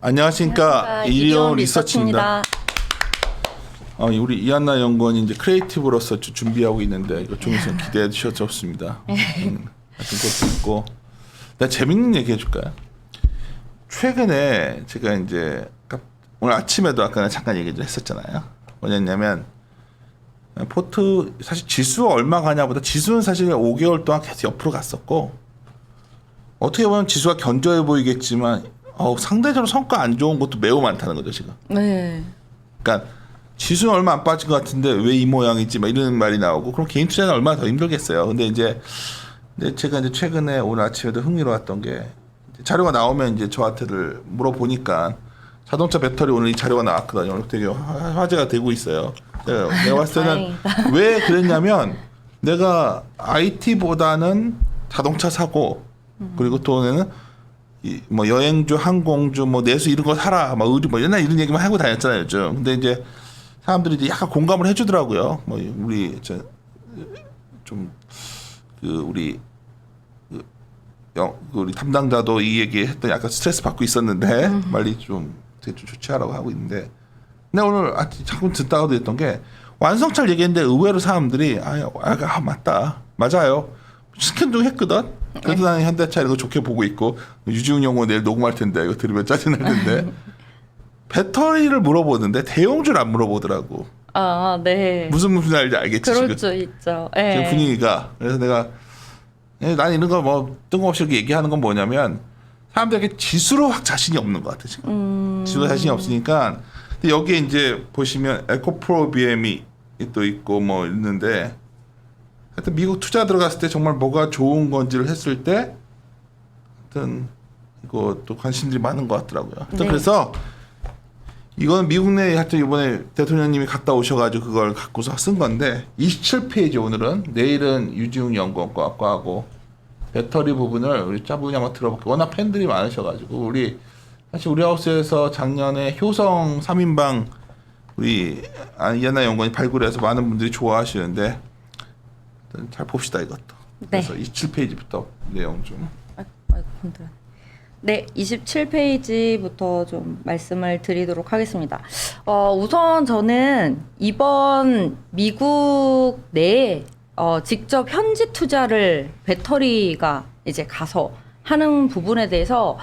안녕하십니까. 이리온 리서치입니다. 우리 이한나 연구원이 이제 크리에이티브로서 준비하고 있는데 이거 좀 있으면 기대해 주셔도 좋습니다. 하여튼 그것도 있고, 내가 재밌는 얘기 해줄까요? 최근에 제가 이제 오늘 아침에도 아까 잠깐 얘기 좀 했었잖아요. 뭐냐면 포트 사실 지수 얼마 가냐보다 지수는 사실 5개월 동안 계속 옆으로 갔었고, 어떻게 보면 지수가 견조해 보이겠지만 상대적으로 성과 안 좋은 것도 매우 많다는 거죠 지금. 네. 그러니까 지수는 얼마 안 빠진 것 같은데 왜 이 모양이지? 막 이런 말이 나오고, 그럼 개인 투자는 얼마나 더 힘들겠어요. 근데 이제 제가 이제 최근에 오늘 아침에도 흥미로웠던 게, 자료가 나오면 이제 저한테를 물어보니까 자동차 배터리 오늘 이 자료가 나왔거든요. 되게 화제가 되고 있어요. 내가 봤을 때는 왜 그랬냐면, 내가 IT보다는 자동차 사고, 그리고 또는 뭐 여행주, 항공주, 뭐 내수 이런 거 사라, 막 의류, 뭐 옛날 이런 얘기만 하고 다녔잖아요, 요즘. 근데 이제 사람들이 이제 약간 공감을 해주더라고요. 뭐 우리 우리 담당자도 이 얘기 했더니 약간 스트레스 받고 있었는데 빨리 좀 조치하라고 하고 있는데, 근데 오늘 자꾸 듣다가도 했던 게, 완성차를 얘기했는데 의외로 사람들이 맞다, 맞아요, 스캔도 했거든. 그래도 나는 현대차 이거 좋게 보고 있고, 유지훈 연구원 내일 녹음할 텐데 이거 들으면 짜증날 텐데 배터리를 물어보는데 대용주를 안 물어보더라고. 아, 네. 무슨 말인지 알겠지? 그럴 지금? 수 있죠. 지금 분위기가. 그래서 내가 난 이런 거 뭐 뜬금없이 이렇게 얘기하는 건 뭐냐면, 사람들에게 지수로 확 자신이 없는 것 같아 지금. 지수로 자신이 없으니까. 근데 여기에 이제 보시면 에코프로 BM이 또 있고 뭐 있는데, 하여튼 미국 투자 들어갔을 때 정말 뭐가 좋은 건지를 했을 때 하여튼 이것도 관심들이 많은 것 같더라고요. 하여튼 네. 그래서 이건 미국 내에 하여튼 이번에 대통령님이 갔다 오셔가지고 그걸 갖고서 쓴 건데, 27페이지 오늘은, 내일은 유지훈 연구원과 하고 배터리 부분을 우리 짜부분이 한번 들어볼게요. 워낙 팬들이 많으셔가지고, 사실 우리 하우스에서 작년에 효성 3인방 우리 이한나 연구원이 발굴해서 많은 분들이 좋아하시는데, 잘 봅시다 이것도. 네. 그래서 27페이지부터 내용 좀. 아이고, 힘들어. 네, 27페이지부터 좀 말씀을 드리도록 하겠습니다. 우선 저는 이번 미국 내에 직접 현지 투자를 배터리가 이제 가서 하는 부분에 대해서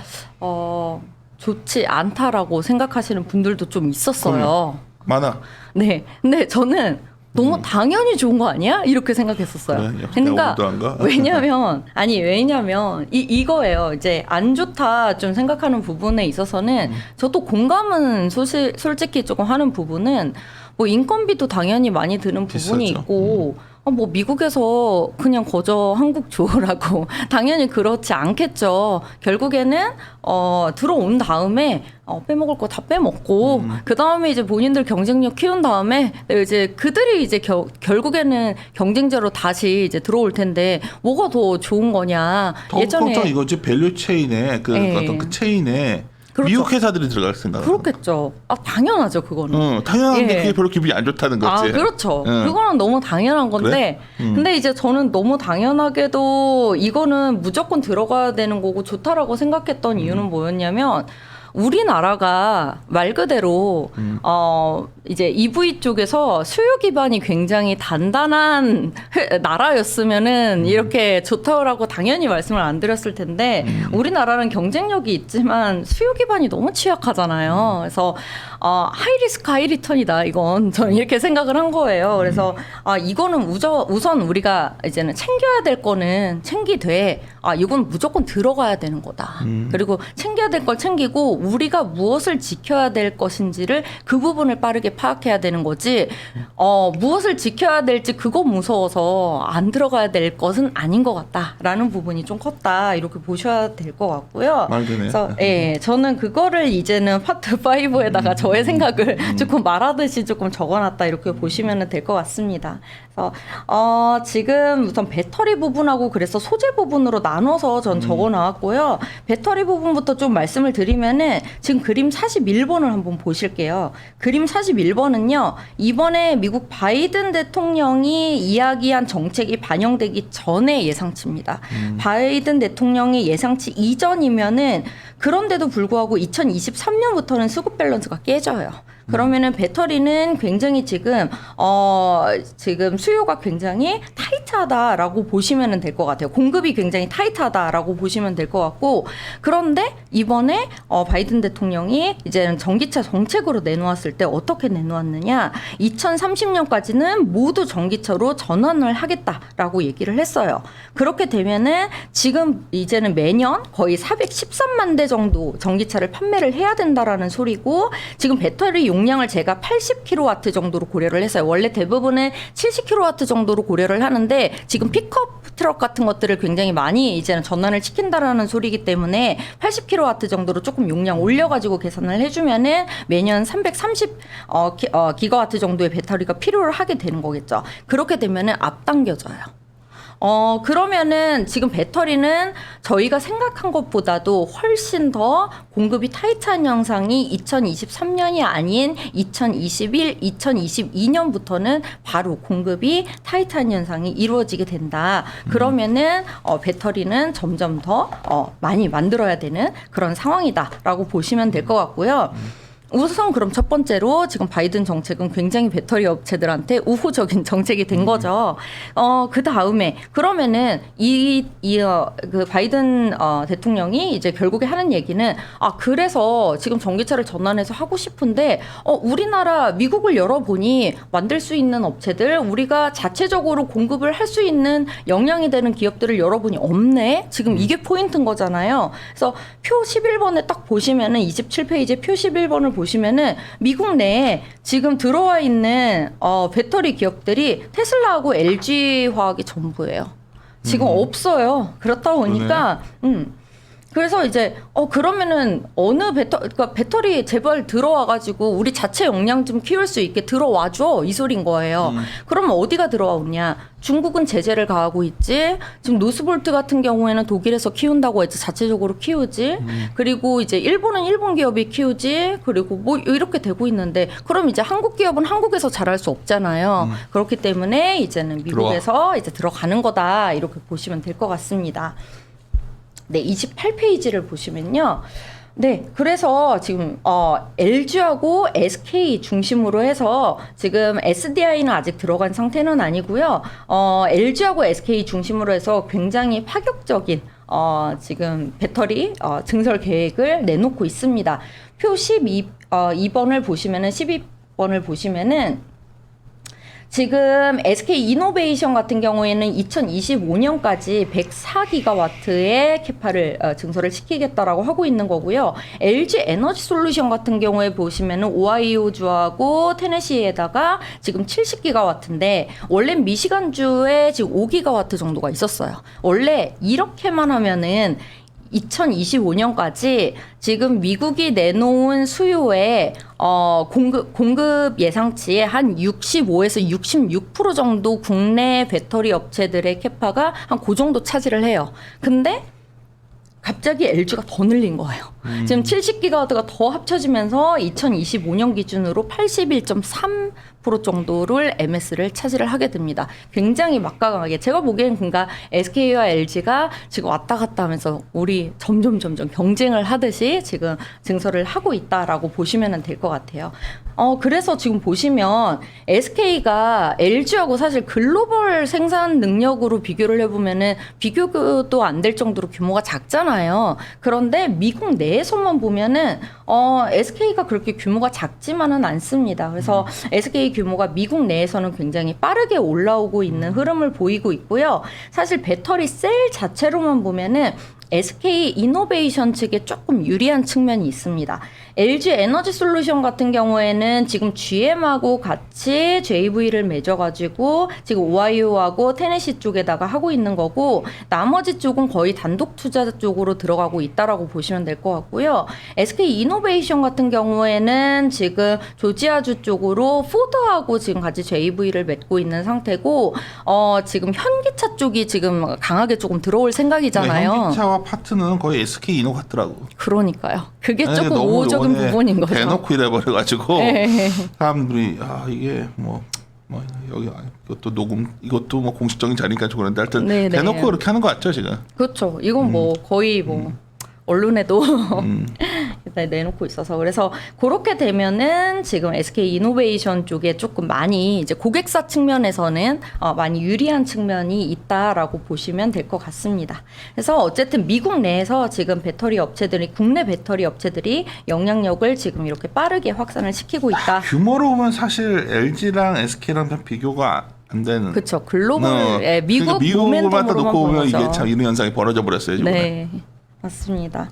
좋지 않다라고 생각하시는 분들도 좀 있었어요. 많아. 네, 근데 저는 너무 당연히 좋은 거 아니야? 이렇게 생각했었어요. 그래? 그러니까 왜냐면 이거예요. 이제 안 좋다 좀 생각하는 부분에 있어서는 저도 공감은 솔직히 조금 하는 부분은, 뭐 인건비도 당연히 많이 드는 부분이 비싸죠. 있고, 뭐 미국에서 그냥 거저 한국 좋으라고 당연히 그렇지 않겠죠. 결국에는 들어온 다음에 빼먹을 거 다 빼먹고, 그 다음에 이제 본인들 경쟁력 키운 다음에 이제 그들이 이제 결국에는 경쟁자로 다시 이제 들어올 텐데 뭐가 더 좋은 거냐. 예전에 이거지, 밸류 체인에 어떤 그 체인에. 그렇죠. 미국 회사들이 들어갈 생각. 그렇겠죠. 당연하죠, 그거는. 당연한데 그게 별로 기분이 안 좋다는 거지. 그렇죠. 그거는 너무 당연한 건데, 그래? 근데 이제 저는 너무 당연하게도 이거는 무조건 들어가야 되는 거고 좋다라고 생각했던 이유는 뭐였냐면, 우리나라가 말 그대로 이제 EV 쪽에서 수요 기반이 굉장히 단단한 나라였으면은 이렇게 좋다라고 당연히 말씀을 안 드렸을 텐데, 우리나라는 경쟁력이 있지만 수요 기반이 너무 취약하잖아요. 그래서 하이 리스크 하이 리턴이다, 이건 저는 이렇게 생각을 한 거예요. 그래서 이거는 우선 우리가 이제는 챙겨야 될 거는 챙기되, 이건 무조건 들어가야 되는 거다. 그리고 챙겨야 될 걸 챙기고, 우리가 무엇을 지켜야 될 것인지를 그 부분을 빠르게 파악해야 되는 거지, 무엇을 지켜야 될지 그거 무서워서 안 들어가야 될 것은 아닌 것 같다라는 부분이 좀 컸다, 이렇게 보셔야 될 것 같고요. 그래서 저는 그거를 이제는 파트 5에다가 저의 생각을 조금 말하듯이 조금 적어놨다, 이렇게 보시면 될 것 같습니다. 그래서 지금 우선 배터리 부분하고 그래서 소재 부분으로 나눠서 전 적어놨고요. 배터리 부분부터 좀 말씀을 드리면은, 보시면은 지금 그림 41번을 한번 보실게요. 그림 41번은요. 이번에 미국 바이든 대통령이 이야기한 정책이 반영되기 전의 예상치입니다. 바이든 대통령의 예상치 이전이면은 그런데도 불구하고 2023년부터는 수급 밸런스가 깨져요. 그러면은 배터리는 굉장히 지금 수요가 굉장히 타이트하다라고 보시면 될 것 같아요. 공급이 굉장히 타이트하다라고 보시면 될 것 같고, 그런데 이번에 바이든 대통령이 이제는 전기차 정책으로 내놓았을 때 어떻게 내놓았느냐? 2030년까지는 모두 전기차로 전환을 하겠다라고 얘기를 했어요. 그렇게 되면은 지금 이제는 매년 거의 413만 대 정도 전기차를 판매를 해야 된다라는 소리고, 지금 배터리 용량을 제가 80kW 정도로 고려를 했어요. 원래 대부분은 70kW 정도로 고려를 하는데 지금 픽업 트럭 같은 것들을 굉장히 많이 이제는 전환을 시킨다라는 소리이기 때문에 80kW 정도로 조금 용량 올려가지고 계산을 해주면은 매년 330 기가와트 정도의 배터리가 필요를 하게 되는 거겠죠. 그렇게 되면은 앞당겨져요. 그러면은 지금 배터리는 저희가 생각한 것보다도 훨씬 더 공급이 타이트한 현상이 2023년이 아닌 2021, 2022년부터는 바로 공급이 타이트한 현상이 이루어지게 된다. 그러면은 배터리는 점점 더 많이 만들어야 되는 그런 상황이다라고 보시면 될 것 같고요. 우선 그럼 첫 번째로 지금 바이든 정책은 굉장히 배터리 업체들한테 우호적인 정책이 된 거죠. 그 다음에 그러면은 그 바이든 대통령이 이제 결국에 하는 얘기는 그래서 지금 전기차를 전환해서 하고 싶은데 우리나라 미국을 열어보니 만들 수 있는 업체들 우리가 자체적으로 공급을 할 수 있는 역량이 되는 기업들을 열어보니 없네. 지금 이게 포인트인 거잖아요. 그래서 표 11번에 딱 보시면은 27페이지 표 11번을 보시면은 미국 내에 지금 들어와 있는 배터리 기업들이 테슬라하고 LG 화학이 전부예요. 지금 없어요. 그렇다 보니까 그래서 이제 그러면은 그러니까 배터리 제발 들어와가지고 우리 자체 용량 좀 키울 수 있게 들어와줘 이 소린 거예요. 그러면 어디가 들어오냐? 중국은 제재를 가하고 있지. 지금 노스볼트 같은 경우에는 독일에서 키운다고 했지 자체적으로 키우지. 그리고 이제 일본은 일본 기업이 키우지. 그리고 뭐 이렇게 되고 있는데 그럼 이제 한국 기업은 한국에서 잘할 수 없잖아요. 그렇기 때문에 이제는 미국에서 이제 들어가는 거다 이렇게 보시면 될 것 같습니다. 네, 28페이지를 보시면요. 네, 그래서 지금 LG하고 SK 중심으로 해서 지금 SDI는 아직 들어간 상태는 아니고요. LG하고 SK 중심으로 해서 굉장히 파격적인 지금 배터리 증설 계획을 내놓고 있습니다. 표 12번을 보시면은 12번을 보시면은 지금 SK 이노베이션 같은 경우에는 2025년까지 104기가와트의 캐파를 증설을 시키겠다라고 하고 있는 거고요. LG 에너지 솔루션 같은 경우에 보시면은 오하이오주하고 테네시에다가 지금 70기가와트인데 원래 미시간주에 지금 5기가와트 정도가 있었어요. 원래 이렇게만 하면은 2025년까지 지금 미국이 내놓은 수요의 공급 예상치의 한 65에서 66% 정도 국내 배터리 업체들의 캐파가 한 그 정도 차지를 해요. 근데 갑자기 LG가 더 늘린 거예요. 지금 70기가와트가 더 합쳐지면서 2025년 기준으로 81.3% 정도를 MS를 차지를 하게 됩니다. 굉장히 막강하게 제가 보기엔 그러니까 SK와 LG가 지금 왔다 갔다 하면서 우리 점점 경쟁을 하듯이 지금 증설을 하고 있다라고 보시면 될 것 같아요. 그래서 지금 보시면 SK가 LG하고 사실 글로벌 생산 능력으로 비교를 해보면은 비교도 안 될 정도로 규모가 작잖아요. 그런데 미국 내에서만 보면은 SK가 그렇게 규모가 작지만은 않습니다. 그래서 SK 규모가 미국 내에서는 굉장히 빠르게 올라오고 있는 흐름을 보이고 있고요. 사실 배터리 셀 자체로만 보면은 SK 이노베이션 측에 조금 유리한 측면이 있습니다. LG 에너지 솔루션 같은 경우에는 지금 GM하고 같이 JV를 맺어가지고 지금 오하이오하고 테네시 쪽에다가 하고 있는 거고 나머지 쪽은 거의 단독 투자 쪽으로 들어가고 있다라고 보시면 될 것 같고요. SK 이노베이션 같은 경우에는 지금 조지아주 쪽으로 포드하고 지금 같이 JV를 맺고 있는 상태고 지금 현기차 쪽이 지금 강하게 조금 들어올 생각이잖아요. 현기차와 파트는 거의 SK 이노 같더라고. 그러니까 그게 네, 조금 너무 우호적인 이번에 부분인 거죠. 대놓고 이래버려가지고 네. 사람들이 이게 뭐 여기 이것도 녹음 이것도 뭐 공식적인 자리니까 그런데 하여튼 네, 네. 대놓고 그렇게 하는 거 같죠 지금. 그렇죠. 이건 뭐 거의 뭐 언론에도 일단 내놓고 있어서 그래서 그렇게 되면은 지금 SK 이노베이션 쪽에 조금 많이 이제 고객사 측면에서는 많이 유리한 측면이 있다라고 보시면 될 것 같습니다. 그래서 어쨌든 미국 내에서 지금 배터리 업체들이 국내 배터리 업체들이 영향력을 지금 이렇게 빠르게 확산을 시키고 있다. 규모로 보면 사실 LG랑 SK랑 좀 비교가 안 되는. 그렇죠. 글로벌 미국 미국을 갖다 모멘텀으로만 놓고 보면 보죠. 이게 참 이런 현상이 벌어져 버렸어요 지금. 네, 맞습니다.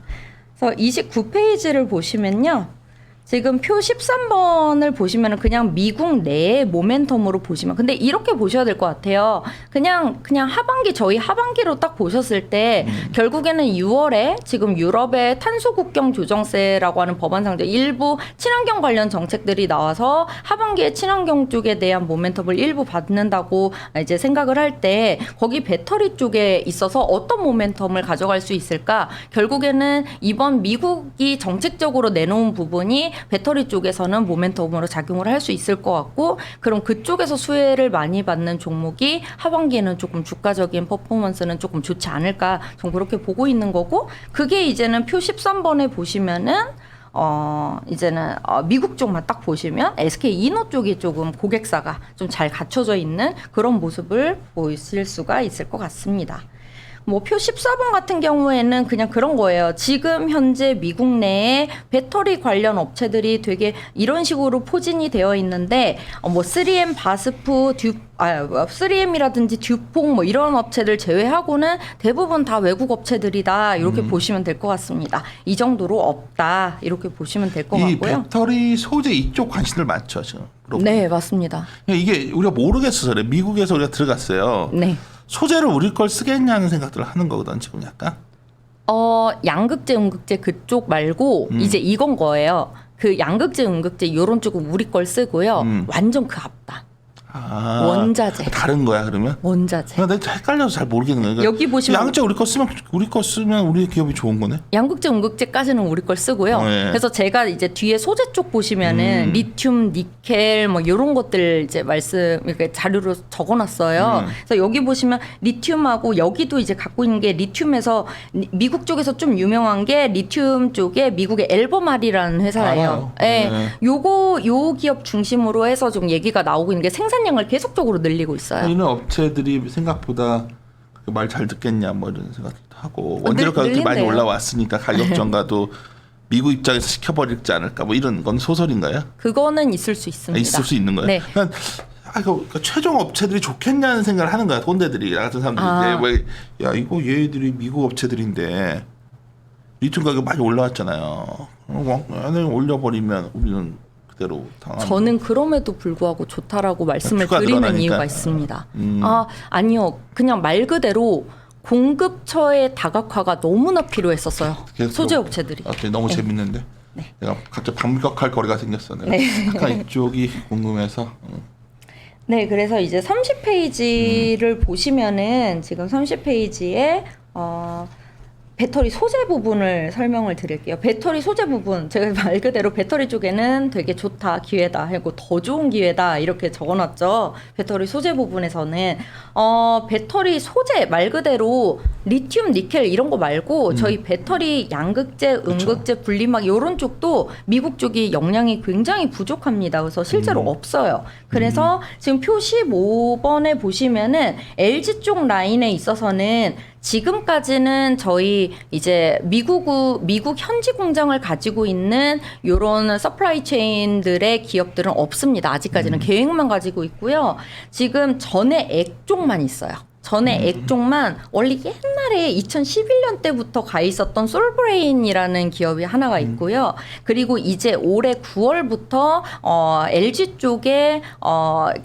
그래서 29페이지를 보시면요. 지금 표 13번을 보시면은 그냥 미국 내의 모멘텀으로 보시면 근데 이렇게 보셔야 될 것 같아요. 그냥 하반기 저희 하반기로 딱 보셨을 때 결국에는 6월에 지금 유럽의 탄소 국경 조정세라고 하는 법안 상정 일부 친환경 관련 정책들이 나와서 하반기에 친환경 쪽에 대한 모멘텀을 일부 받는다고 이제 생각을 할 때 거기 배터리 쪽에 있어서 어떤 모멘텀을 가져갈 수 있을까? 결국에는 이번 미국이 정책적으로 내놓은 부분이 배터리 쪽에서는 모멘텀으로 작용을 할 수 있을 것 같고 그럼 그쪽에서 수혜를 많이 받는 종목이 하반기에는 조금 주가적인 퍼포먼스는 조금 좋지 않을까 좀 그렇게 보고 있는 거고 그게 이제는 표 13번에 보시면은 이제는 미국 쪽만 딱 보시면 SK 이노 쪽이 조금 고객사가 좀 잘 갖춰져 있는 그런 모습을 보실 수가 있을 것 같습니다. 뭐 표 14번 같은 경우에는 그냥 그런 거예요. 지금 현재 미국 내에 배터리 관련 업체들이 되게 이런 식으로 포진이 되어 있는데 뭐 3M, 바스프, 3M이라든지 듀퐁 뭐 이런 업체들 제외하고는 대부분 다 외국 업체들이다. 이렇게 보시면 될 것 같습니다. 이 정도로 없다. 이렇게 보시면 될 것 이 같고요. 배터리 소재 이쪽 관심들 많죠 지금. 네, 맞습니다. 이게 우리가 모르겠어서 그래. 미국에서 우리가 들어갔어요. 네. 소재를 우리 걸 쓰겠냐는 생각들을 하는 거거든 지금 약간. 양극재, 음극재 그쪽 말고 이제 이건 거예요. 그 양극재, 음극재 요런 쪽은 우리 걸 쓰고요. 완전 그 앞다. 원자재. 다른 거야 그러면? 원자재. 내가 헷갈려서 잘 모르겠는 거야. 그러니까 여기 보시면 양극재 우리 거 쓰면 우리 기업이 좋은 거네. 양극재, 음극재까지는 우리 걸 쓰고요. 네. 그래서 제가 이제 뒤에 소재 쪽 보시면은 리튬, 니켈 뭐 이런 것들 이제 이렇게 자료로 적어놨어요. 그래서 여기 보시면 리튬하고 여기도 이제 갖고 있는 게 리튬에서 미국 쪽에서 좀 유명한 게 리튬 쪽에 미국의 엘버말이라는 회사예요. 예. 네. 요 기업 중심으로 해서 좀 얘기가 나오고 있는 게 생산량을 계속적으로 늘리고 있어요. 이런 업체들이 생각보다 말 잘 듣겠냐 뭐 이런 생각도 하고 원재료 가격이 많이 늘린대요. 올라왔으니까 가격 전가도 미국 입장에서 시켜버리지 않을까 뭐 이런 건 소설인가요? 그거는 있을 수 있습니다. 있을 수 있는 거예요. 네. 그러니까 최종 업체들이 좋겠냐는 생각을 하는 거야. 꼰대들이 나 같은 사람들이 야 이거 얘들이 미국 업체들인데 리튬 가격 많이 올라왔잖아요. 올려버리면 우리는 그대로 당하는. 저는 그럼에도 불구하고 좋다라고 말씀을 드리는 늘어나니까. 이유가 있습니다. 아니요. 그냥 말 그대로 공급처의 다각화가 너무나 필요했었어요. 소재 업체들이. 너무 재밌는데. 네. 내가 갑자기 반격할 거리가 생겼어. 내가 네. 약간 이쪽이 궁금해서. 네, 그래서 이제 30페이지를 보시면은 지금 30페이지에 배터리 소재 부분을 설명을 드릴게요. 배터리 소재 부분 제가 말 그대로 배터리 쪽에는 되게 좋다, 기회다 하고 더 좋은 기회다 이렇게 적어놨죠. 배터리 소재 부분에서는 배터리 소재 말 그대로 리튬, 니켈 이런 거 말고 저희 배터리 양극재, 음극재, 분리막 이런 쪽도 미국 쪽이 역량이 굉장히 부족합니다. 그래서 실제로 없어요. 그래서 지금 표 15번에 보시면은 LG 쪽 라인에 있어서는 지금까지는 저희 이제 미국 현지 공장을 가지고 있는 요런 서플라이 체인들의 기업들은 없습니다. 아직까지는 계획만 가지고 있고요. 지금 전해 액 쪽만 있어요. 전에 액종만 원래 옛날에 2011년 때부터 가 있었던 솔브레인이라는 기업이 하나가 있고요. 그리고 이제 올해 9월부터 LG 쪽에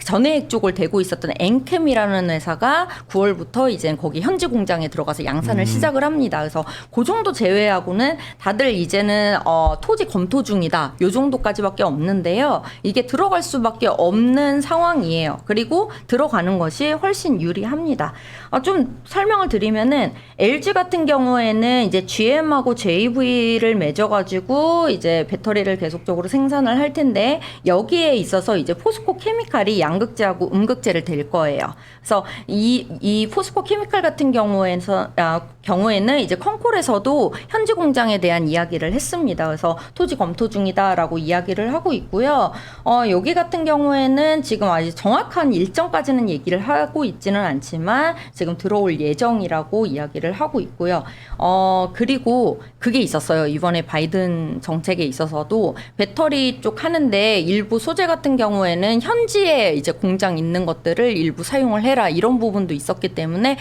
전해액 쪽을 대고 있었던 엔캠이라는 회사가 9월부터 이제 거기 현지 공장에 들어가서 양산을 시작을 합니다. 그래서 그 정도 제외하고는 다들 이제는 토지 검토 중이다. 요 정도까지밖에 없는데요. 이게 들어갈 수밖에 없는 상황이에요. 그리고 들어가는 것이 훨씬 유리합니다. 좀 설명을 드리면은 LG 같은 경우에는 이제 GM하고 JV를 맺어가지고 이제 배터리를 계속적으로 생산을 할 텐데 여기에 있어서 이제 포스코 케미칼이 양극재하고 음극재를 댈 거예요. 그래서 이 포스코 케미칼 같은 경우에는 이제 컨콜에서도 현지 공장에 대한 이야기를 했습니다. 그래서 토지 검토 중이다라고 이야기를 하고 있고요. 여기 같은 경우에는 지금 아직 정확한 일정까지는 얘기를 하고 있지는 않지만 지금 들어올 예정이라고 이야기를 하고 있고요. 그리고 그게 있었어요. 이번에 바이든 정책에 있어서도 배터리 쪽 하는데 일부 소재 같은 경우에는 현지에 이제 공장 있는 것들을 일부 사용을 해라 이런 부분도 있었기 때문에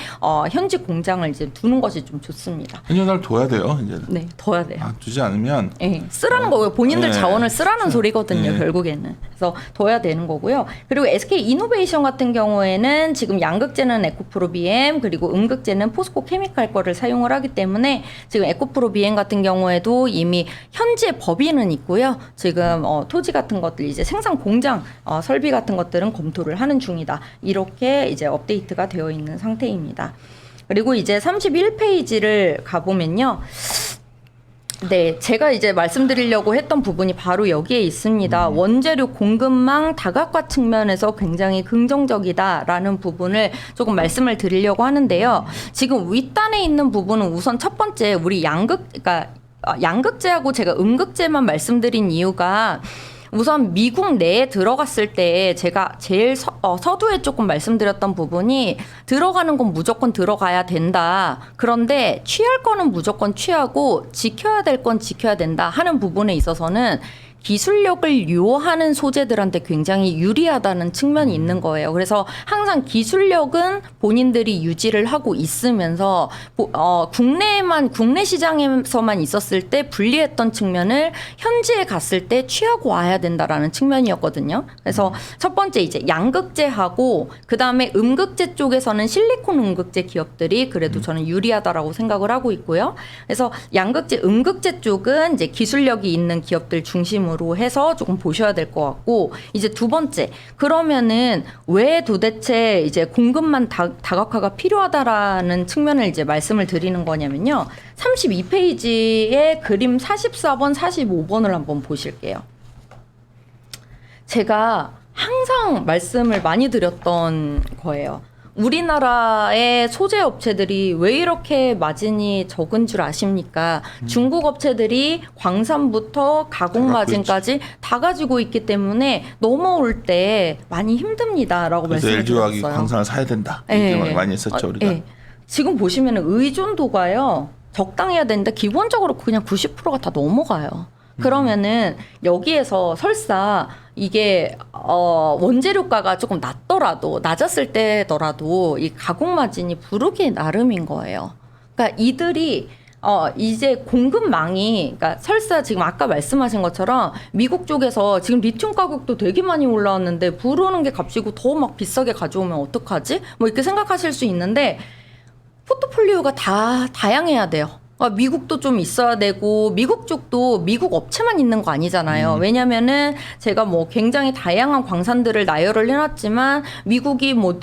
현지 공장을 이제 두는 것이 좀 좋습니다. 한전을 둬야 돼요. 이제. 네, 둬야 돼요. 두지 않으면 네, 쓰라는 거고요. 본인들 네. 자원을 쓰라는 소리거든요. 네. 결국에는. 그래서 둬야 되는 거고요. 그리고 SK 이노베이션 같은 경우에는 지금 양극재는 에코프로 BM 그리고 음극재는 포스코 케미칼 거를 사용을 하기 때문에 지금 에코프로 BM 같은 경우에도 이미 현지에 법인은 있고요. 지금 토지 같은 것들 이제 생산 공장 설비 같은 것들은 검토를 하는 중이다. 이렇게 이제 업데이트가 되어 있는 상태입니다. 그리고 이제 31페이지를 가보면요. 네, 제가 이제 말씀드리려고 했던 부분이 바로 여기에 있습니다. 원재료 공급망 다각화 측면에서 굉장히 긍정적이다라는 부분을 조금 말씀을 드리려고 하는데요. 지금 윗단에 있는 부분은 우선 첫 번째 우리 그러니까 양극재하고 제가 음극재만 말씀드린 이유가 우선 미국 내에 들어갔을 때 제가 제일 서두에 조금 말씀드렸던 부분이 들어가는 건 무조건 들어가야 된다. 그런데 취할 거는 무조건 취하고 지켜야 될 건 지켜야 된다 하는 부분에 있어서는 기술력을 요하는 소재들한테 굉장히 유리하다는 측면이 있는 거예요. 그래서 항상 기술력은 본인들이 유지를 하고 있으면서 국내 시장에서만 있었을 때 불리했던 측면을 현지에 갔을 때 취하고 와야 된다라는 측면이었거든요. 그래서 첫 번째 이제 양극재하고 그 다음에 음극재 쪽에서는 실리콘 음극재 기업들이 그래도 저는 유리하다라고 생각을 하고 있고요. 그래서 양극재, 음극재 쪽은 이제 기술력이 있는 기업들 중심으로 해서 조금 보셔야 될 것 같고 이제 두 번째 그러면은 왜 도대체 이제 공급만 다각화가 필요하다라는 측면을 이제 말씀을 드리는 거냐면요. 32페이지에 그림 44번, 45번을 한번 보실게요. 제가 항상 말씀을 많이 드렸던 거예요. 우리나라의 소재 업체들이 왜 이렇게 마진이 적은 줄 아십니까? 중국 업체들이 광산부터 가공 마진까지 다 가지고 있기 때문에 넘어올 때 많이 힘듭니다라고 그래서 말씀을 LG화학이 드렸어요. 광산을 사야 된다. 네. 이렇게 많이 했었죠 우리가. 네. 지금 보시면 의존도가요. 적당해야 되는데 기본적으로 그냥 90%가 다 넘어가요. 그러면은 여기에서 설사 이게 원재료가가 조금 낮았을 때더라도 이 가공 마진이 부르기 나름인 거예요. 그러니까 이들이 이제 공급망이 그러니까 설사 지금 아까 말씀하신 것처럼 미국 쪽에서 지금 리튬 가격도 되게 많이 올라왔는데 부르는 게 값이고 더 막 비싸게 가져오면 어떡하지? 뭐 이렇게 생각하실 수 있는데 포트폴리오가 다 다양해야 돼요. 미국도 좀 있어야 되고 미국 쪽도 미국 업체만 있는 거 아니잖아요. 왜냐면은 제가 뭐 굉장히 다양한 광산들을 나열을 해놨지만 미국이 뭐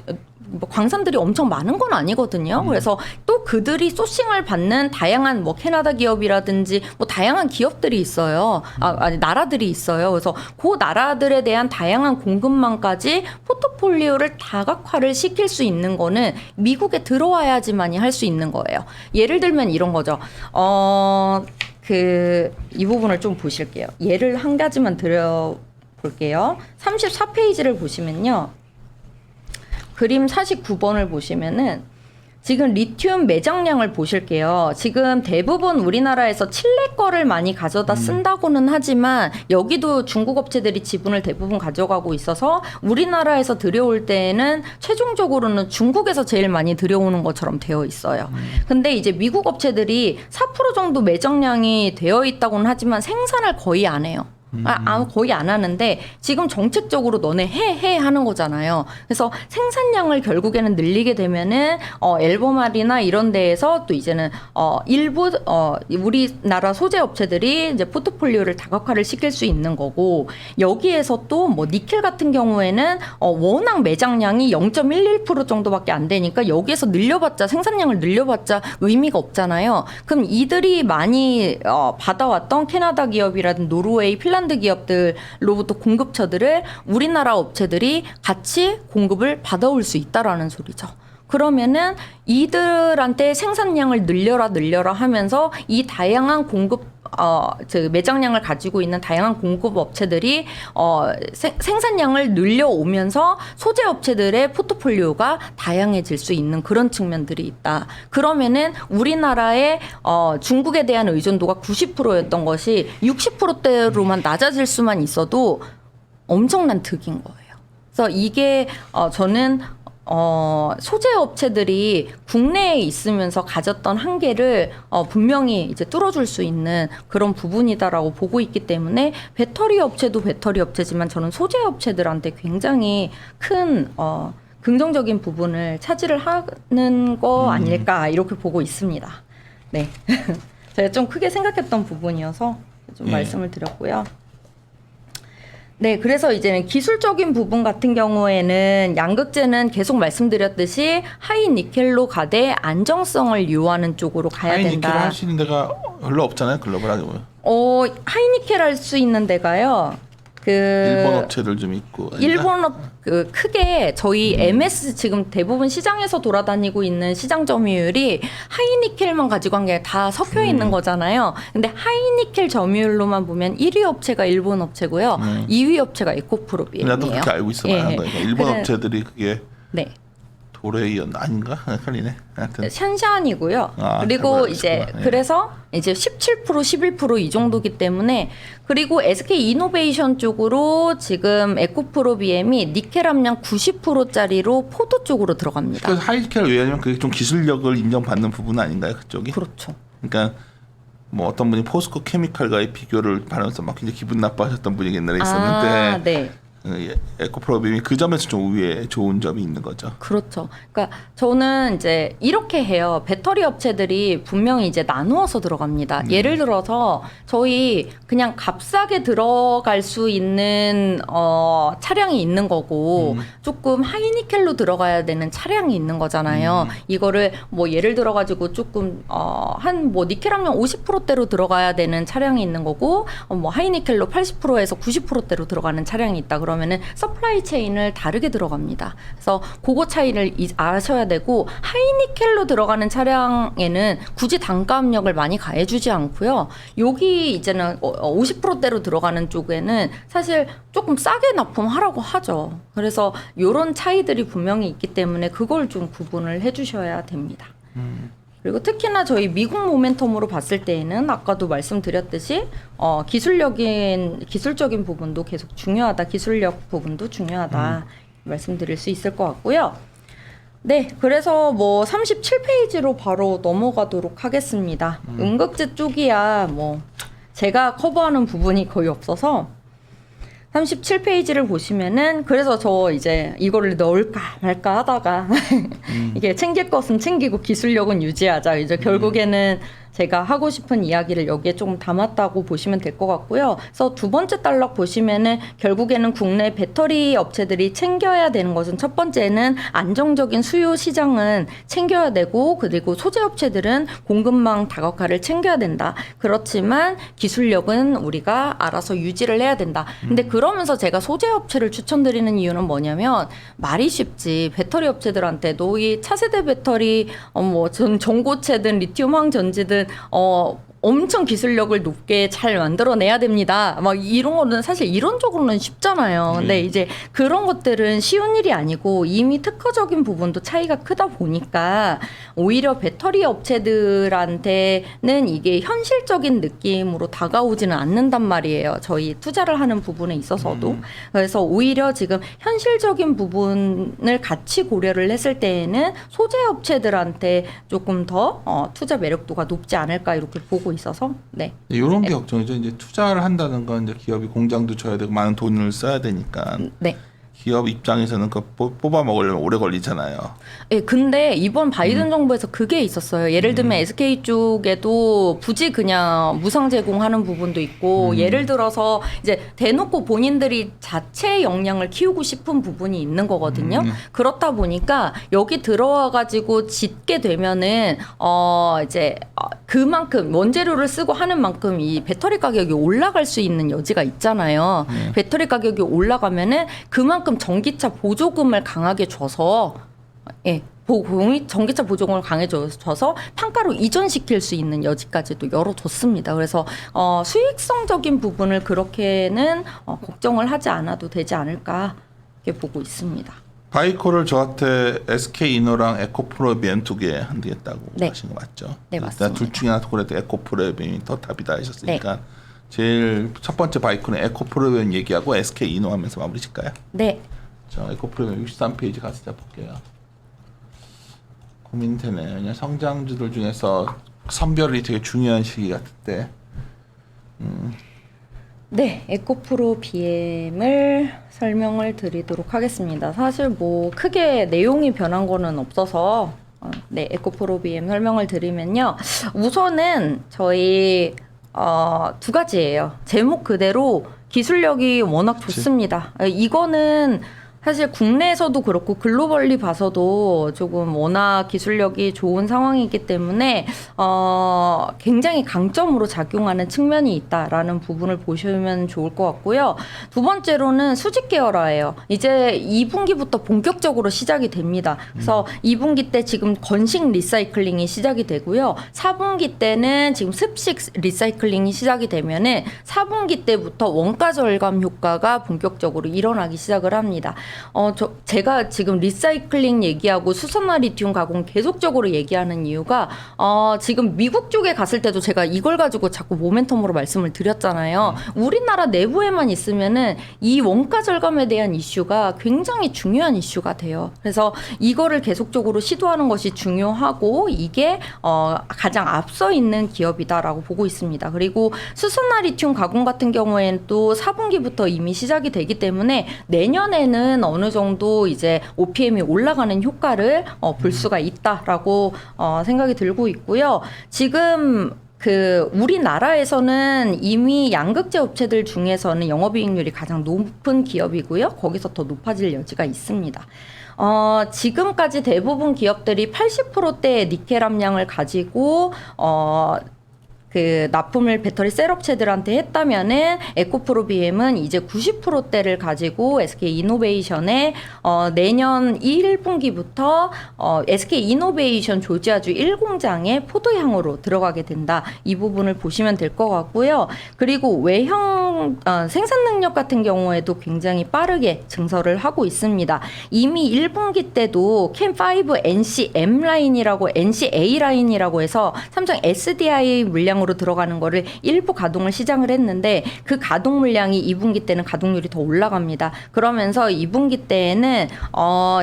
광산들이 엄청 많은 건 아니거든요. 그래서 또 그들이 소싱을 받는 다양한 뭐 캐나다 기업이라든지 뭐 다양한 기업들이 있어요. 아니 나라들이 있어요. 그래서 그 나라들에 대한 다양한 공급망까지 포트폴리오를 다각화를 시킬 수 있는 거는 미국에 들어와야지만이 할 수 있는 거예요. 예를 들면 이런 거죠. 이 부분을 좀 보실게요. 예를 한 가지만 드려볼게요. 34페이지를 보시면요. 그림 49번을 보시면은 지금 리튬 매장량을 보실게요. 지금 대부분 우리나라에서 칠레 거를 많이 가져다 쓴다고는 하지만 여기도 중국 업체들이 지분을 대부분 가져가고 있어서 우리나라에서 들여올 때에는 최종적으로는 중국에서 제일 많이 들여오는 것처럼 되어 있어요. 근데 이제 미국 업체들이 4% 정도 매장량이 되어 있다고는 하지만 생산을 거의 안 해요. 거의 안 하는데 지금 정책적으로 너네 해 하는 거잖아요. 그래서 생산량을 결국에는 늘리게 되면은 앨범알이나 이런 데에서 또 이제는 일부 우리나라 소재 업체들이 이제 포트폴리오를 다각화를 시킬 수 있는 거고 여기에서 또 뭐 니켈 같은 경우에는 워낙 매장량이 0.11% 정도밖에 안 되니까 여기에서 늘려봤자 생산량을 늘려봤자 의미가 없잖아요. 그럼 이들이 많이 받아왔던 캐나다 기업이라든 노르웨이, 핀란드 기업들로부터 공급처들을 우리나라 업체들이 같이 공급을 받아올 수 있다라는 소리죠. 그러면은 이들한테 생산량을 늘려라 하면서 이 다양한 공급 매장량을 가지고 있는 다양한 공급 업체들이 생산량을 늘려오면서 소재 업체들의 포트폴리오가 다양해질 수 있는 그런 측면들이 있다. 그러면은 우리나라의 중국에 대한 의존도가 90%였던 것이 60%대로만 낮아질 수만 있어도 엄청난 득인 거예요. 그래서 이게 저는 소재 업체들이 국내에 있으면서 가졌던 한계를 분명히 이제 뚫어줄 수 있는 그런 부분이다라고 보고 있기 때문에 배터리 업체도 배터리 업체지만 저는 소재 업체들한테 굉장히 큰 긍정적인 부분을 차지를 하는 거 아닐까 이렇게 보고 있습니다. 네, 제가 좀 크게 생각했던 부분이어서 좀 말씀을 드렸고요. 네, 그래서 이제는 기술적인 부분 같은 경우에는 양극재는 계속 말씀드렸듯이 하이 니켈로 가되 안정성을 요하는 쪽으로 가야 하이 된다. 니켈 할 수 있는 데가 별로 없잖아요, 글로벌하게 보면. 하이 니켈 할 수 있는 데가요. 일본 업체들 좀 있고. 일본 크게 저희 MS 지금 대부분 시장에서 돌아다니고 있는 시장 점유율이 하이니켈만 가지고 한 게 다 섞여 있는 거잖아요. 근데 하이니켈 점유율로만 보면 1위 업체가 일본 업체고요. 2위 업체가 에코프로비엠이에요. 나도 그렇게 알고 있어. 그러니까 일본 업체들이 그게 네. 도레이언 아닌가? 헷갈리네. 하여튼 샨샨이고요. 그리고 이제 그래서 이제 17% 11% 이 정도기 때문에 그리고 SK 이노베이션 쪽으로 지금 에코프로비엠이 니켈 함량 90%짜리로 포도 쪽으로 들어갑니다. 그래서 하이니켈 왜냐면 그게 좀 기술력을 인정받는 부분 아닌가요, 그쪽이? 그렇죠. 그러니까 뭐 어떤 분이 포스코 케미칼과의 비교를 하면서 막 굉장히 기분 나빠하셨던 분이 옛날에 있었는데. 네. 에코프로비엠이 그 점에서 좀 우위에 좋은 점이 있는 거죠. 그렇죠. 그러니까 저는 이제 이렇게 해요. 배터리 업체들이 분명히 이제 나누어서 들어갑니다. 예를 들어서 저희 그냥 값싸게 들어갈 수 있는 차량이 있는 거고 조금 하이니켈로 들어가야 되는 차량이 있는 거잖아요. 이거를 뭐 예를 들어 가지고 조금 한 뭐 니켈 함량 50%대로 들어가야 되는 차량이 있는 거고 뭐 하이니켈로 80%에서 90%대로 들어가는 차량이 있다. 그러면은 서플라이 체인을 다르게 들어갑니다. 그래서 그거 차이를 아셔야 되고 하이니켈로 들어가는 차량에는 굳이 단가 압력을 많이 가해주지 않고요. 여기 이제는 50%대로 들어가는 쪽에는 사실 조금 싸게 납품하라고 하죠. 그래서 이런 차이들이 분명히 있기 때문에 그걸 좀 구분을 해주셔야 됩니다. 그리고 특히나 저희 미국 모멘텀으로 봤을 때에는 아까도 말씀드렸듯이 기술적인 부분도 계속 중요하다. 기술력 부분도 중요하다. 말씀드릴 수 있을 것 같고요. 네, 그래서 뭐 37페이지로 바로 넘어가도록 하겠습니다. 음극재 쪽이야 뭐 제가 커버하는 부분이 거의 없어서 37페이지를 보시면은 그래서 저 이제 이거를 넣을까 말까 하다가 이게 챙길 것은 챙기고 기술력은 유지하자. 이제 결국에는 제가 하고 싶은 이야기를 여기에 조금 담았다고 보시면 될 것 같고요. 그래서 두 번째 단락 보시면은 결국에는 국내 배터리 업체들이 챙겨야 되는 것은 첫 번째는 안정적인 수요 시장은 챙겨야 되고 그리고 소재 업체들은 공급망 다각화를 챙겨야 된다. 그렇지만 기술력은 우리가 알아서 유지를 해야 된다. 근데 그러면서 제가 소재 업체를 추천드리는 이유는 뭐냐면 말이 쉽지 배터리 업체들한테도 이 차세대 배터리 뭐 전고체든 리튬 황전지든 엄청 기술력을 높게 잘 만들어내야 됩니다. 막 이런 거는 사실 이론적으로는 쉽잖아요. 근데 이제 그런 것들은 쉬운 일이 아니고 이미 특허적인 부분도 차이가 크다 보니까 오히려 배터리 업체들한테는 이게 현실적인 느낌으로 다가오지는 않는단 말이에요. 저희 투자를 하는 부분에 있어서도. 그래서 오히려 지금 현실적인 부분을 같이 고려를 했을 때에는 소재 업체들한테 조금 더 투자 매력도가 높지 않을까 이렇게 보고 있어서 네. 이런 게 걱정이죠. 이제 투자를 한다는 건 이제 기업이 공장도 줘야 되고 많은 돈을 써야 되니까 네. 기업 입장에서는 그 뽑아 먹으려면 오래 걸리잖아요. 예, 근데 이번 바이든 정부에서 그게 있었어요. 예를 들면 SK 쪽에도 굳이 그냥 무상 제공하는 부분도 있고, 예를 들어서 이제 대놓고 본인들이 자체 역량을 키우고 싶은 부분이 있는 거거든요. 그렇다 보니까 여기 들어와 가지고 짓게 되면은 이제 그만큼 원재료를 쓰고 하는 만큼 이 배터리 가격이 올라갈 수 있는 여지가 있잖아요. 배터리 가격이 올라가면은 그만큼 전기차 보조금을 강하게 줘서 전기차 보조금을 강해져서 판가로 이전시킬 수 있는 여지까지도 열어줬습니다. 그래서 수익성적인 부분을 그렇게는 걱정을 하지 않아도 되지 않을까 이렇게 보고 있습니다. 바이코를 저한테 SK 이노랑 에코프로비엠 2개 한다고 네. 하신 거 맞죠? 네, 맞습니다. 둘 중에 하나 그래도 에코프로비엠이 더 답이다 하셨으니까 제일 첫 번째 바이코는 에코프로비엠 얘기하고 SK 이노 하면서 마무리 질까요? 네. 자, 에코프로비엠 63페이지 가서 볼게요. 고민되네. 그냥 성장주들 중에서 선별이 되게 중요한 시기 같은데. 네, 에코프로 BM을 설명을 드리도록 하겠습니다. 사실 뭐 크게 내용이 변한 거는 없어서 네, 에코프로 BM 설명을 드리면요. 우선은 저희 두 가지예요. 제목 그대로 기술력이 워낙 좋습니다. 이거는 사실 국내에서도 그렇고 글로벌리 봐서도 조금 워낙 기술력이 좋은 상황이기 때문에 굉장히 강점으로 작용하는 측면이 있다라는 부분을 보시면 좋을 것 같고요. 두 번째로는 수직 계열화예요. 이제 2분기부터 본격적으로 시작이 됩니다. 그래서 2분기 때 지금 건식 리사이클링이 시작이 되고요. 4분기 때는 지금 습식 리사이클링이 시작이 되면은 4분기 때부터 원가 절감 효과가 본격적으로 일어나기 시작을 합니다. 제가 지금 리사이클링 얘기하고 수산화 리튬 가공 계속적으로 얘기하는 이유가 지금 미국 쪽에 갔을 때도 제가 이걸 가지고 자꾸 모멘텀으로 말씀을 드렸잖아요. 우리나라 내부에만 있으면은 이 원가 절감에 대한 이슈가 굉장히 중요한 이슈가 돼요. 그래서 이거를 계속적으로 시도하는 것이 중요하고 이게 가장 앞서 있는 기업이다라고 보고 있습니다. 그리고 수산화 리튬 가공 같은 경우에는 또 4분기부터 이미 시작이 되기 때문에 내년에는 어느 정도 이제 OPM이 올라가는 효과를 볼 수가 있다라고 생각이 들고 있고요. 지금 우리나라에서는 이미 양극재 업체들 중에서는 영업이익률이 가장 높은 기업이고요. 거기서 더 높아질 여지가 있습니다. 지금까지 대부분 기업들이 80%대의 니켈 함량을 가지고 납품을 배터리 셀 업체들한테 했다면은 에코프로 BM은 이제 90%대를 가지고 SK 이노베이션에 내년 1분기부터 SK 이노베이션 조지아주 1공장에 포도향으로 들어가게 된다. 이 부분을 보시면 될 것 같고요. 그리고 외형 생산 능력 같은 경우에도 굉장히 빠르게 증설을 하고 있습니다. 이미 1분기 때도 캠5 NCM 라인이라고 NCA 라인이라고 해서 삼성 SDI 물량으로 들어가는 거를 일부 가동을 시작을 했는데 그 가동 물량이 2분기 때는 가동률이 더 올라갑니다. 그러면서 2분기 때에는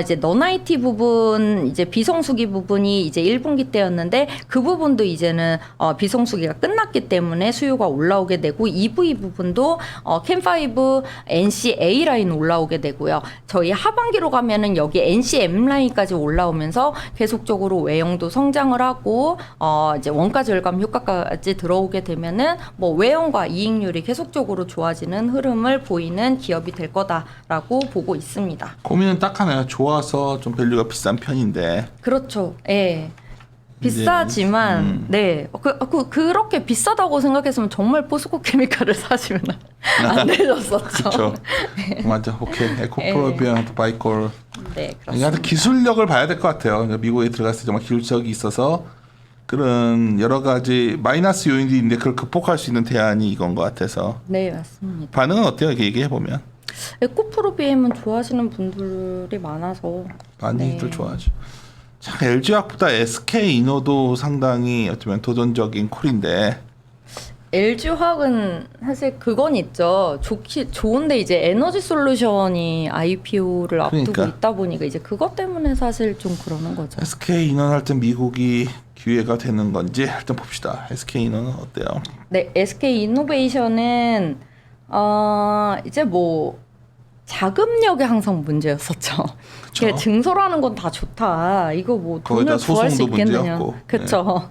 이제 너나이티 부분 이제 비성수기 부분이 이제 1분기 때였는데 그 부분도 이제는 비성수기가 끝났기 때문에 수요가 올라오게 되고 EV 부분도 캠5 NCA 라인 올라오게 되고요. 저희 하반기로 가면은 여기 NCM 라인까지 올라오면서 계속적으로 외형도 성장을 하고 이제 원가 절감 효과까지 들어오게 되면은 뭐 외형과 이익률이 계속적으로 좋아지는 흐름을 보이는 기업이 될 거다라고 보고 있습니다. 고민은 딱 하나요. 좋아서 좀 밸류가 비싼 편인데. 그렇죠. 예. 비싸지만 네 그렇게 비싸다고 생각했으면 정말 포스코 케미칼을 사시면 안 되셨었죠. 그렇죠. 맞아. 오케이. 에코프로비엠 바이콜. 네, 그러니까 기술력을 봐야 될 것 같아요. 그러니까 미국에 들어갔을 때 정말 기술력이 있어서 그런 여러 가지 마이너스 요인들이 있는데 그걸 극복할 수 있는 대안이 이건 것 같아서 네, 맞습니다. 반응은 어때요? 이렇게 얘기해 보면 에코프로 BM은 좋아하시는 분들이 많아서 많이들 네. 좋아하죠. 참 LG화학보다 SK 이노도 상당히 어쩌면 도전적인 콜인데 LG화학은 사실 그건 있죠. 좋은데 이제 에너지 솔루션이 IPO를 앞두고 그러니까. 있다 보니까 이제 그것 때문에 사실 좀 그러는 거죠. SK 인원 할 때 미국이 기회가 되는 건지 일단 봅시다. SK 인원은 어때요? 네, SK 이노베이션은 이제 뭐 자금력이 항상 문제였었죠. 그쵸. 이게 증설하는 건 다 좋다. 이거 뭐 거기다 돈을 구할 수 소송도 있겠느냐. 문제였고. 그렇죠.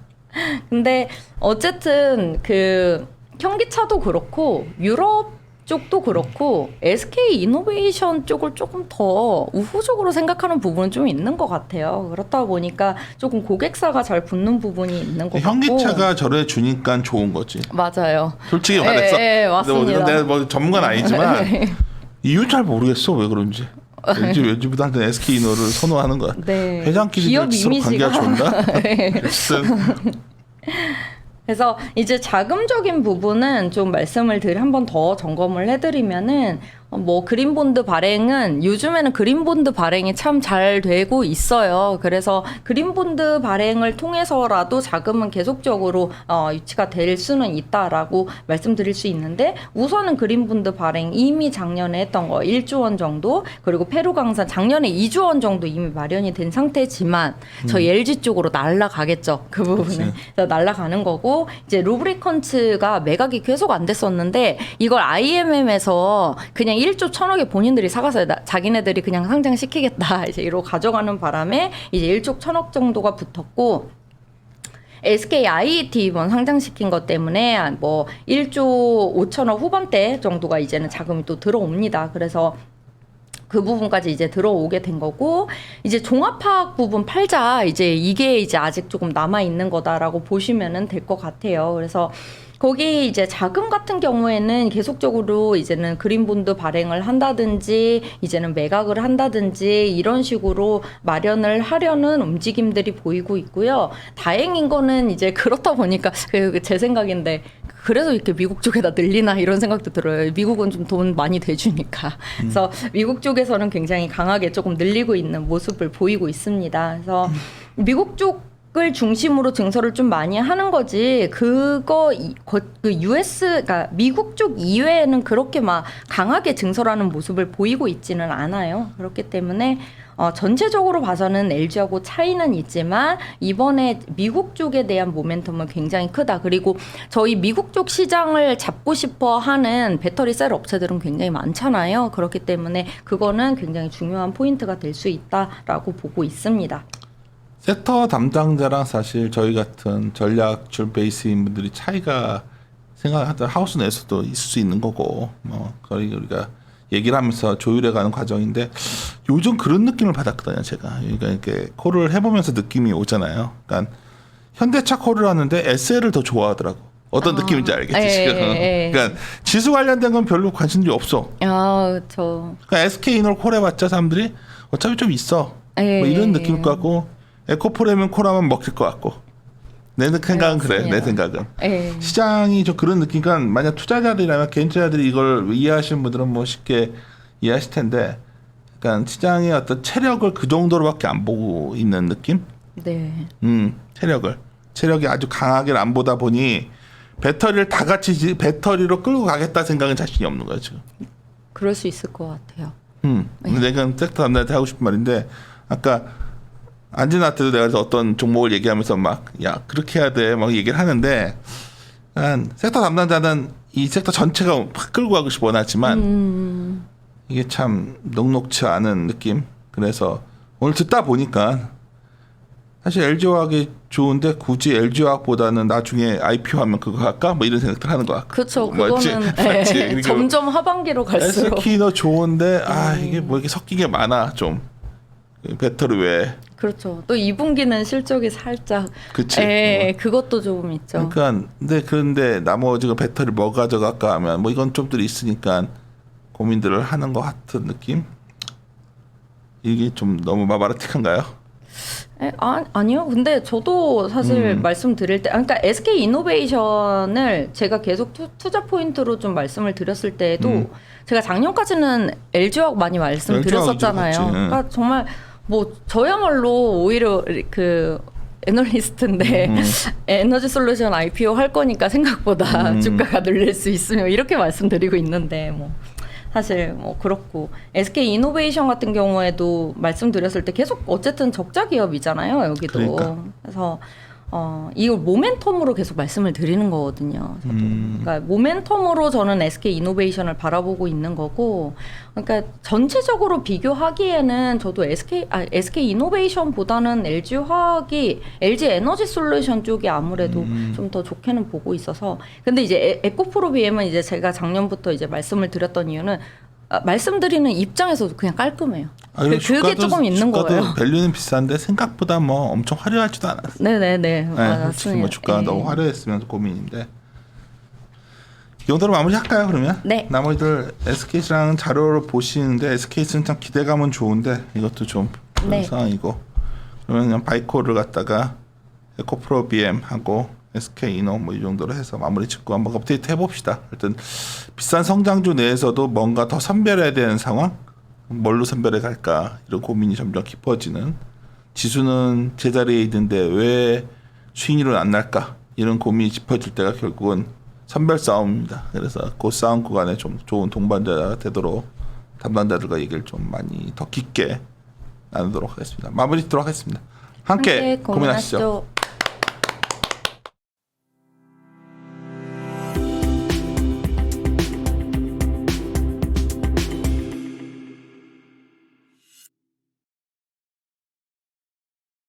근데 어쨌든 그 현기차도 그렇고 유럽 쪽도 그렇고 SK 이노베이션 쪽을 조금 더 우호적으로 생각하는 부분은 좀 있는 것 같아요. 그렇다 보니까 조금 고객사가 잘 붙는 부분이 있는 것 같고. 현기차가 저래 주니까 좋은 거지. 맞아요. 솔직히 말해서. 예, 맞습니다. 근데 내가 뭐 전문가는 아니지만 이유 잘 모르겠어 왜 그런지. 왠지보다는 SK 이노를 선호하는 거야. 네. 회장끼리 기업 서로 관계가 좋나? 네. 하여튼 그래서 이제 자금적인 부분은 좀 말씀을 한번 더 점검을 해드리면은 뭐 그린본드 발행은 요즘에는 그린본드 발행이 참 잘 되고 있어요. 그래서 그린본드 발행을 통해서라도 자금은 계속적으로 유치가 될 수는 있다라고 말씀드릴 수 있는데 우선은 그린본드 발행 이미 작년에 했던 거 1조 원 정도 그리고 페루강산 작년에 2조 원 정도 이미 마련이 된 상태지만 저희 LG 쪽으로 날아가겠죠. 그 부분은 그래서 날아가는 거고 이제 루브리컨츠가 매각이 계속 안 됐었는데 이걸 IMM에서 그냥 1조 1,000억에 본인들이 사가서 자기네들이 그냥 상장시키겠다 이제 이러고 가져가는 바람에 이제 1조 1,000억 정도가 붙었고 SK IET 이번 상장시킨 것 때문에 뭐 1조 5천억 후반대 정도가 이제는 자금이 또 들어옵니다. 그래서 그 부분까지 이제 들어오게 된 거고 이제 종합화학 부분 팔자 이제 이게 이제 아직 조금 남아 있는 거다라고 보시면은 될 것 같아요. 그래서 거기 이제 자금 같은 경우에는 계속적으로 이제는 그린본드 발행을 한다든지 이제는 매각을 한다든지 이런 식으로 마련을 하려는 움직임들이 보이고 있고요. 다행인 거는 이제 그렇다 보니까 제 생각인데 그래서 이렇게 미국 쪽에다 늘리나 이런 생각도 들어요. 미국은 좀 돈 많이 대주니까. 그래서 미국 쪽에서는 굉장히 강하게 조금 늘리고 있는 모습을 보이고 있습니다. 그래서 미국 쪽을 중심으로 증설을 좀 많이 하는 거지. 그 US, 그러니까 미국 쪽 이외에는 그렇게 막 강하게 증설하는 모습을 보이고 있지는 않아요. 그렇기 때문에 전체적으로 봐서는 LG하고 차이는 있지만 이번에 미국 쪽에 대한 모멘텀은 굉장히 크다. 그리고 저희 미국 쪽 시장을 잡고 싶어 하는 배터리 셀 업체들은 굉장히 많잖아요. 그렇기 때문에 그거는 굉장히 중요한 포인트가 될 수 있다라고 보고 있습니다. 섹터 담당자랑 사실 저희 같은 전략줄 베이스인 분들이 차이가 생각하던 하우스 내에서도 있을 수 있는 거고 뭐 거의 우리가 얘기를 하면서 조율해가는 과정인데 요즘 그런 느낌을 받았거든요. 제가 그러니까 이렇게 콜을 해보면서 느낌이 오잖아요. 그러니까 현대차 콜을 하는데 SL을 더 좋아하더라고. 어떤 느낌인지 알겠지 지금. 그러니까 지수 관련된 건 별로 관심이 없어. 그렇죠. 그러니까 SK 이노를 콜해봤자 사람들이 어차피 좀 있어. 뭐 이런 느낌일 것 같고 에코프레면 콜하면 먹힐 것 같고. 내 생각은 그래. 내 생각은. 시장이 좀 그런 느낌. 그러니까 만약 투자자들이나 개인투자자들이 이걸 이해하시는 분들은 뭐 쉽게 이해하실 텐데, 그러니까 시장의 어떤 체력을 그 정도로밖에 안 보고 있는 느낌? 네. 체력이 아주 강하게 안 보다 보니 배터리를 다 같이 배터리로 끌고 가겠다 생각은 자신이 없는 거야 지금. 그럴 수 있을 것 같아요. 내가 섹터 담당한테 하고 싶은 말인데 아까 안진아한테도 내가 어떤 종목을 얘기하면서 막 야 그렇게 해야 돼 막 얘기를 하는데 섹터 담당자는 이 섹터 전체가 확 끌고 가고 싶어 원하지만 이게 참 녹록치 않은 느낌. 그래서 오늘 듣다 보니까 사실 LG화학이 좋은데 굳이 LG화학보다는 나중에 IPO하면 그거 할까? 뭐 이런 생각들 하는 거야. 그렇죠. 그거는 점점 하반기로 갈수록. SK도 좋은데 이게 뭐 이렇게 섞인 게 많아 좀. 배터리 외에. 그렇죠. 또 2분기는 실적이 살짝. 그치. 그것도 조금 있죠. 그러니까 그런데 나머지가 배터리 뭐 가져갈까 하면 뭐 이건 좀들이 있으니까 고민들을 하는 것 같은 느낌. 이게 좀 너무 마마라틱한가요? 아니요. 근데 저도 사실 말씀드릴 때, 그러니까 SK 이노베이션을 제가 계속 투자 포인트로 좀 말씀을 드렸을 때에도 제가 작년까지는 LG화학 많이 말씀드렸었잖아요. LG 화학이죠, 그러니까 정말 뭐 저야말로 오히려 그 애널리스트인데 에너지 솔루션 IPO 할 거니까 생각보다 주가가 늘릴 수 있으면 이렇게 말씀드리고 있는데 뭐. 사실 뭐 그렇고 SK 이노베이션 같은 경우에도 말씀드렸을 때 계속 어쨌든 적자 기업이잖아요 여기도. 그러니까. 그래서 이걸 모멘텀으로 계속 말씀을 드리는 거거든요. 저도. 그러니까 모멘텀으로 저는 SK 이노베이션을 바라보고 있는 거고, 그러니까 전체적으로 비교하기에는 저도 SK 이노베이션보다는 LG 화학이 LG 에너지 솔루션 쪽이 아무래도 좀 더 좋게는 보고 있어서. 근데 이제 에코프로 BM은 이제 제가 작년부터 이제 말씀을 드렸던 이유는 말씀드리는 입장에서도 그냥 깔끔해요. 그게 조금 있는 거예요. 밸류는 비싼데 생각보다 뭐 엄청 화려하지도 않았어요. 네네네. 솔직히 뭐 주가가 네. 너무 화려했으면 고민인데. 이 정도로 마무리할까요 그러면? 네. 나머지들 SK랑 자료를 보시는데 SK는 참 기대감은 좋은데 이것도 좀 그런 네. 상황이고. 그러면 그냥 바이코를 갖다가 에코프로 BM 하고 SK 이노 뭐 이 정도로 해서 마무리 짓고 한번 업데이트 해봅시다. 일단 비싼 성장주 내에서도 뭔가 더 선별해야 되는 상황, 뭘로 선별해 갈까 이런 고민이 점점 깊어지는. 지수는 제자리에 있는데 왜 수익률은 안 날까 이런 고민이 짚어질 때가 결국은 선별 싸움입니다. 그래서 그 싸움 구간에 좀 좋은 동반자가 되도록 담당자들과 얘기를 좀 많이 더 깊게 나누도록 하겠습니다. 마무리 짓도록 하겠습니다. 함께 고민하시죠.